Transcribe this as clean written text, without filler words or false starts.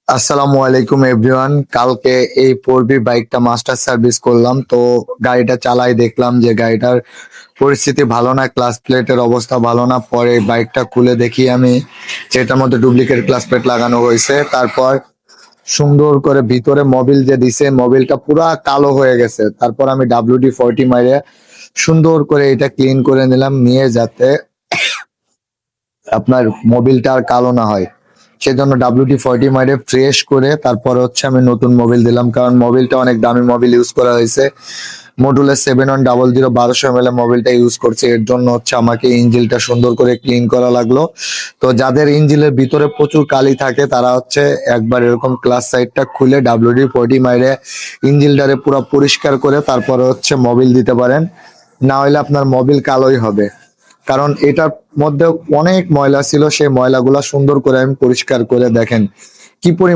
আসসালামু আলাইকুম এভরিওয়ান। কালকে এই পূর্বী বাইকটা মাস্টার সার্ভিস করলাম, তো গাড়িটা চালাই দেখলাম যে গাড়িটার পরিস্থিতি ভালো না, ক্লাস প্লেটের অবস্থা ভালো না। পরে বাইকটা খুলে দেখি আমি যেটার মধ্যে ডুপ্লিকেট ক্লাস প্লেট লাগানো হয়েছে। তারপর সুন্দর করে ভিতরে মোবিল যে দিছে, মোবিলটা পুরা কালো হয়ে গেছে। তারপর আমি WD-40 মাইরে সুন্দর করে এটা ক্লিন করে নিলাম, নিয়ে যাতে আপনার মোবিলটা আর কালো না হয়। সেজন্য WD-40 মাইরে ফ্রেশ করে তারপর হচ্ছে আমি নতুন মোবিল দিলাম, কারণ মোবিলটা অনেক দামি মোবিল ইউজ করা হয়েছে। মডুলের 7100 1200 ml মোবিলটা ইউজ করছে, এর জন্য হচ্ছে আমাকে ইঞ্জিলটা সুন্দর করে ক্লিন করা লাগলো। তো যাদের ইঞ্জিলের ভিতরে প্রচুর কালি থাকে তারা হচ্ছে একবার এরকম ক্লাস সাইডটা খুলে WD-40 মাইরে ইঞ্জিলটারে পুরো পরিষ্কার করে তারপরে হচ্ছে মোবিল দিতে পারেন, না হলে আপনার মোবিল কালোই হবে। কারণ এটার মধ্যে অনেক ময়লা ছিল, সেই ময়লাগুলা সুন্দর করে আমি পরিষ্কার করে দেখেন কি পরিমাণ